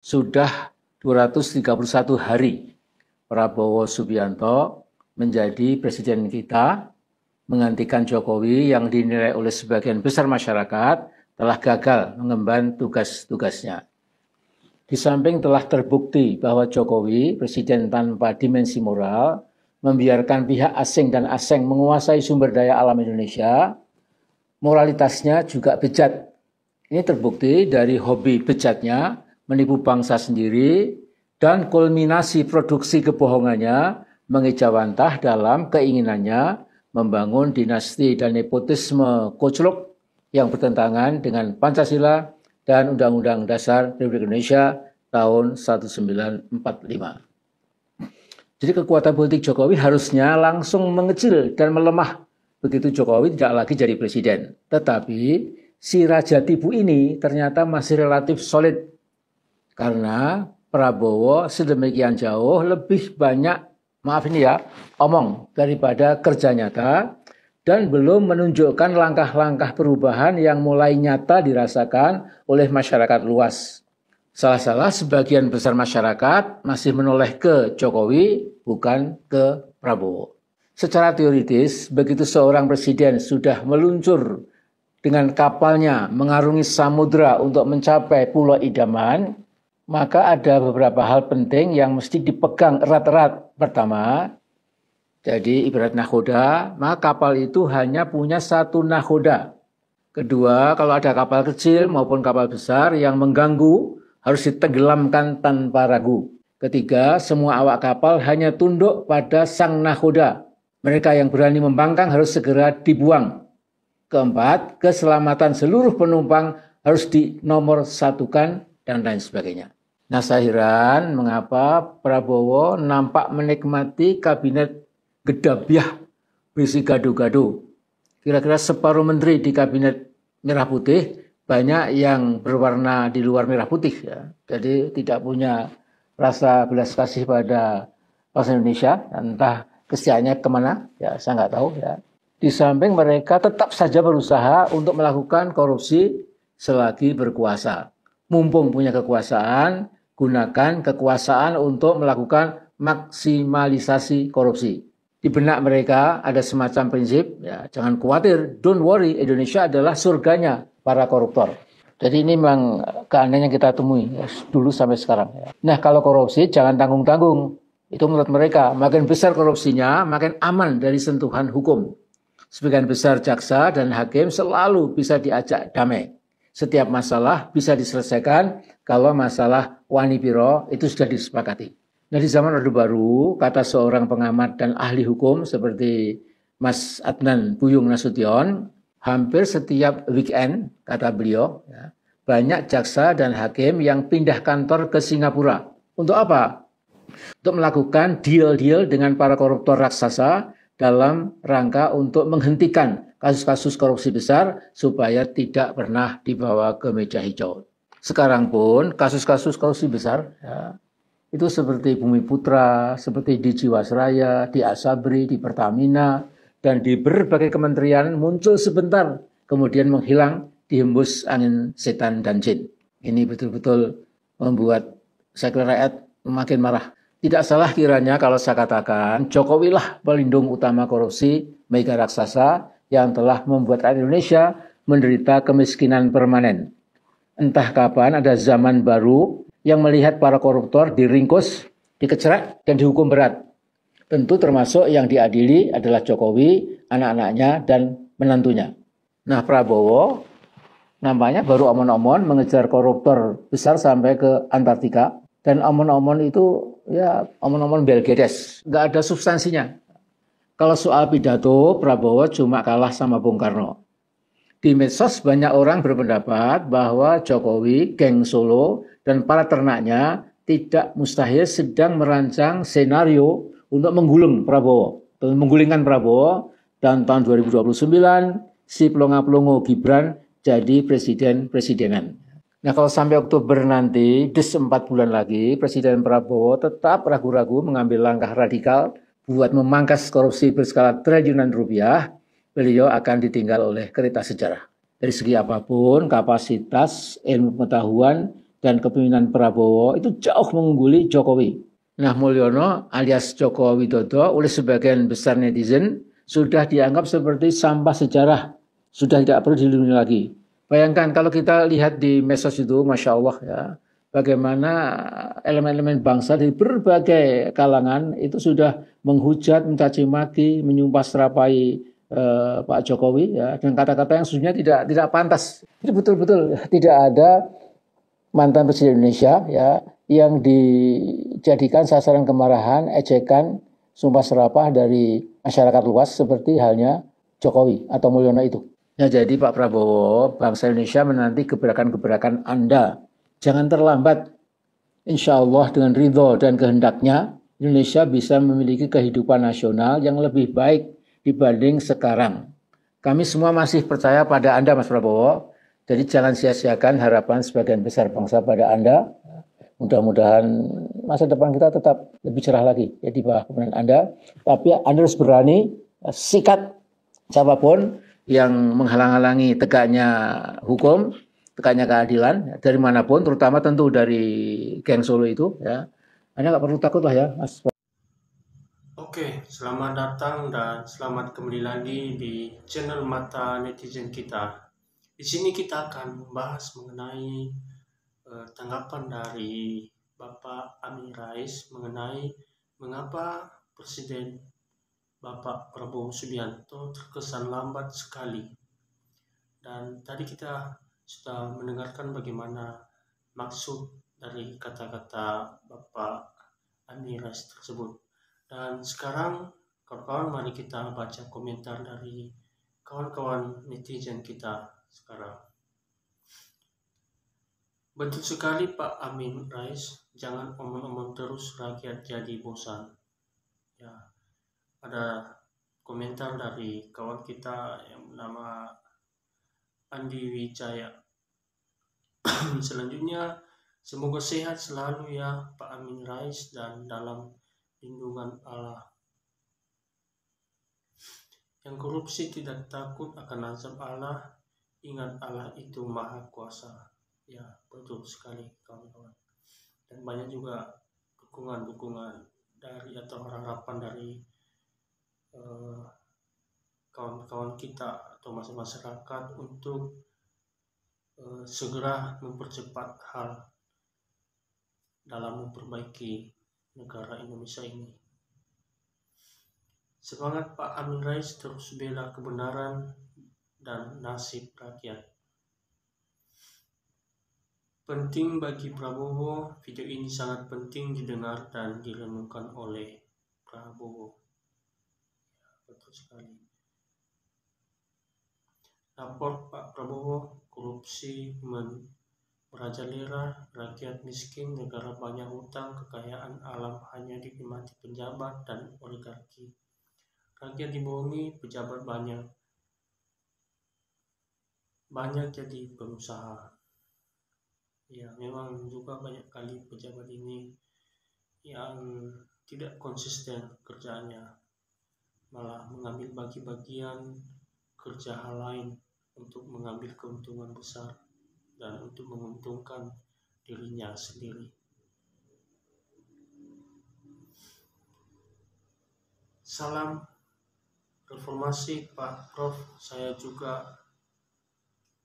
Sudah 231 hari Prabowo Subianto menjadi presiden kita, menggantikan Jokowi yang dinilai oleh sebagian besar masyarakat telah gagal mengemban tugas-tugasnya. Di samping telah terbukti bahwa Jokowi, presiden tanpa dimensi moral, membiarkan pihak asing dan asing menguasai sumber daya alam Indonesia, moralitasnya juga bejat. Ini terbukti dari hobi bejatnya, menipu bangsa sendiri, dan kulminasi produksi kebohongannya mengejawantah dalam keinginannya membangun dinasti dan nepotisme koclok yang bertentangan dengan Pancasila dan Undang-Undang Dasar Republik Indonesia tahun 1945. Jadi kekuatan politik Jokowi harusnya langsung mengecil dan melemah begitu Jokowi tidak lagi jadi presiden. Tetapi si Raja Tipu ini ternyata masih relatif solid karena Prabowo sedemikian jauh lebih banyak, maaf ini ya, omong daripada kerja nyata dan belum menunjukkan langkah-langkah perubahan yang mulai nyata dirasakan oleh masyarakat luas. Salah-salah sebagian besar masyarakat masih menoleh ke Jokowi, bukan ke Prabowo. Secara teoritis, begitu seorang presiden sudah meluncur dengan kapalnya mengarungi samudera untuk mencapai pulau idaman, maka ada beberapa hal penting yang mesti dipegang erat-erat. Pertama, jadi ibarat nahoda, maka kapal itu hanya punya satu nahoda. Kedua, kalau ada kapal kecil maupun kapal besar yang mengganggu, harus ditenggelamkan tanpa ragu. Ketiga, semua awak kapal hanya tunduk pada sang nahoda. Mereka yang berani membangkang harus segera dibuang. Keempat, keselamatan seluruh penumpang harus dinomorsatukan dan lain sebagainya. Nah, saya heran mengapa Prabowo nampak menikmati kabinet gedabiah berisi gado-gado. Kira-kira separuh menteri di kabinet merah putih banyak yang berwarna di luar merah putih. Ya. Jadi tidak punya rasa belas kasih pada bangsa Indonesia. Entah kesiannya kemana, ya saya nggak tahu. Ya. Di samping mereka tetap saja berusaha untuk melakukan korupsi selagi berkuasa. Mumpung punya kekuasaan, gunakan kekuasaan untuk melakukan maksimalisasi korupsi. Di benak mereka ada semacam prinsip, ya, jangan khawatir, don't worry, Indonesia adalah surganya para koruptor. Jadi ini memang keanehan yang kita temui ya, dulu sampai sekarang. Ya. Nah kalau korupsi jangan tanggung-tanggung. Itu menurut mereka, makin besar korupsinya, makin aman dari sentuhan hukum. Sebagian besar jaksa dan hakim selalu bisa diajak damai. Setiap masalah bisa diselesaikan kalau masalah wani piro itu sudah disepakati. Nah di zaman Orde Baru, kata seorang pengamat dan ahli hukum seperti Mas Adnan Buyung Nasution, hampir setiap weekend, kata beliau, ya, banyak jaksa dan hakim yang pindah kantor ke Singapura. Untuk apa? Untuk melakukan deal-deal dengan para koruptor raksasa dalam rangka untuk menghentikan kasus-kasus korupsi besar supaya tidak pernah dibawa ke meja hijau. Sekarang pun kasus-kasus korupsi besar, ya, itu seperti Bumi Putra, seperti di Jiwasraya, di Asabri, di Pertamina, dan di berbagai kementerian muncul sebentar, kemudian menghilang, dihembus angin setan dan jin. Ini betul-betul membuat saya kira rakyat makin marah. Tidak salah kiranya kalau saya katakan, Jokowi lah pelindung utama korupsi, mega raksasa, yang telah membuat rakyat Indonesia menderita kemiskinan permanen. Entah kapan ada zaman baru yang melihat para koruptor diringkus, dikecerek, dan dihukum berat. Tentu termasuk yang diadili adalah Jokowi, anak-anaknya, dan menantunya. Nah Prabowo nampaknya baru omon-omon mengejar koruptor besar sampai ke Antartika. Dan omon-omon itu ya omon-omon belgedes, nggak ada substansinya. Kalau soal pidato, Prabowo cuma kalah sama Bung Karno. Di medsos banyak orang berpendapat bahwa Jokowi, geng Solo, dan para ternaknya tidak mustahil sedang merancang senario untuk menggulingkan Prabowo, dan tahun 2029 si pelongo-pelongo Gibran jadi presiden-presidenan. Nah kalau sampai Oktober nanti, 4 bulan lagi, Presiden Prabowo tetap ragu-ragu mengambil langkah radikal buat memangkas korupsi berskala triliunan rupiah, beliau akan ditinggal oleh kereta sejarah. Dari segi apapun, kapasitas, ilmu pengetahuan, dan kepemimpinan Prabowo itu jauh mengungguli Jokowi. Nah, Mulyono alias Joko Widodo oleh sebagian besar netizen sudah dianggap seperti sampah sejarah, sudah tidak perlu dilindungi lagi. Bayangkan kalau kita lihat di medsos itu, Masya Allah ya, bagaimana elemen-elemen bangsa dari berbagai kalangan itu sudah menghujat, mencaci maki, menyumpah serapai Pak Jokowi ya, dengan kata-kata yang sebenarnya tidak pantas. Itu betul-betul tidak ada mantan presiden Indonesia ya yang dijadikan sasaran kemarahan, ejekan, sumpah serapah dari masyarakat luas seperti halnya Jokowi atau Mulyono itu. Ya, jadi Pak Prabowo, bangsa Indonesia menanti gebrakan-gebrakan Anda. Jangan terlambat. Insya Allah dengan ridho dan kehendaknya, Indonesia bisa memiliki kehidupan nasional yang lebih baik dibanding sekarang. Kami semua masih percaya pada Anda, Mas Prabowo. Jadi jangan sia-siakan harapan sebagian besar bangsa pada Anda. Mudah-mudahan masa depan kita tetap lebih cerah lagi ya di bawah kepemimpinan Anda. Tapi Anda harus berani sikat siapapun yang menghalang-halangi tegaknya hukum, tegaknya keadilan dari manapun, terutama tentu dari geng Solo itu ya. Anda nggak perlu takut lah ya, Mas. Oke, selamat datang dan selamat kembali lagi di channel Mata Netizen kita. Di sini kita akan membahas mengenai tanggapan dari Bapak Amin Rais mengenai mengapa Presiden Bapak Prabowo Subianto terkesan lambat sekali. Dan tadi kita sudah mendengarkan bagaimana maksud dari kata-kata Bapak Amin Rais tersebut. Dan sekarang kawan-kawan mari kita baca komentar dari kawan-kawan netizen kita sekarang. Betul sekali Pak Amin Rais, jangan omong-omong terus rakyat jadi bosan. Ya, ada komentar dari kawan kita yang bernama Andi Wijaya. Selanjutnya, semoga sehat selalu ya Pak Amin Rais dan dalam lindungan Allah. Yang korupsi tidak takut akan azab Allah, ingat Allah itu maha kuasa. Ya, betul sekali kawan-kawan. Dan banyak juga dukungan-dukungan dari atau harapan dari kawan-kawan kita atau masyarakat untuk segera mempercepat hal dalam memperbaiki negara Indonesia ini. Semangat Pak Amin Rais, terus bela kebenaran dan nasib rakyat. Penting bagi Prabowo, video ini sangat penting didengar dan direnungkan oleh Prabowo. Betul sekali. Rapor Pak Prabowo, korupsi merajalela, rakyat miskin, negara banyak hutang, kekayaan alam hanya dinikmati pejabat dan oligarki. Rakyat dibohongi, pejabat banyak jadi pengusaha. Ya, memang juga banyak kali pejabat ini yang tidak konsisten kerjanya, malah mengambil bagi-bagian kerja hal lain untuk mengambil keuntungan besar dan untuk menguntungkan dirinya sendiri. Salam reformasi Pak Prof. Saya juga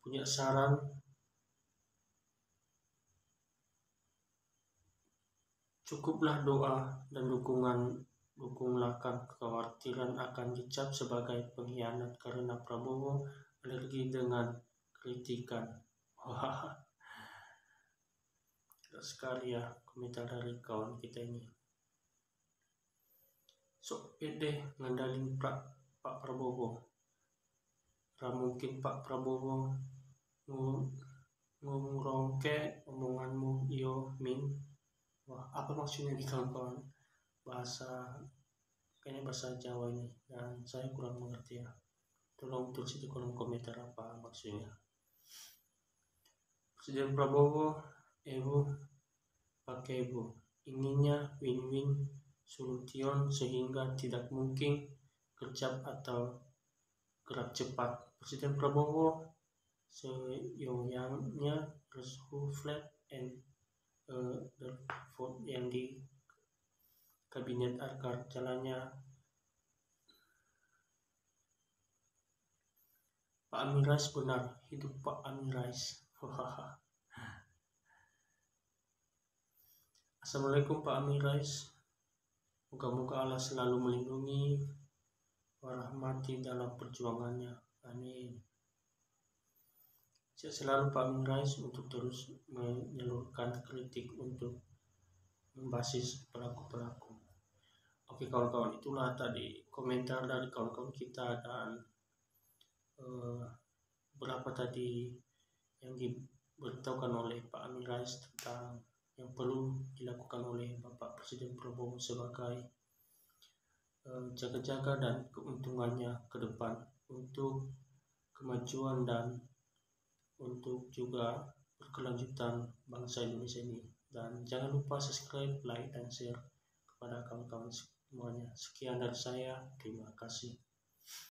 punya saran. Cukuplah doa dan dukunglah kekhawatiran akan dicap sebagai pengkhianat karena Prabowo alergi dengan kritikan. Wah, sekali ya komentar dari kawan kita ini. Sok pede ngandalin Pak Prabowo. Mungkin Pak Prabowo ngurongke omonganmu iyo min. Wah, apa maksudnya di kawan-kawan? Kayaknya bahasa Jawa ini, dan saya kurang mengerti ya. Tolong tulis di kolom komentar apa maksudnya. Presiden Prabowo, pakai Ibu, inginnya win-win solution sehingga tidak mungkin gercep atau gerak cepat. Presiden Prabowo seyogyanya resu flat and the vote yang di kabinet agar jalannya Pak Amin Rais benar, hidup Pak Amin Rais. Assalamualaikum Pak Amin Rais. Moga-moga Allah selalu melindungi, merahmati dalam perjuangannya. Amin. Saya selalu Pak Amin Rais untuk terus menyalurkan kritik untuk membasis pelaku-pelaku. Oke kawan-kawan, itulah tadi komentar dari kawan-kawan kita, dan berapa tadi yang diberitahukan oleh Pak Amin Rais tentang yang perlu dilakukan oleh Bapak Presiden Prabowo sebagai jaga-jaga dan keuntungannya ke depan untuk kemajuan dan untuk juga berkelanjutan bangsa Indonesia ini. Dan jangan lupa subscribe, like, dan share kepada kawan-kawan semuanya. Sekian dari saya, terima kasih.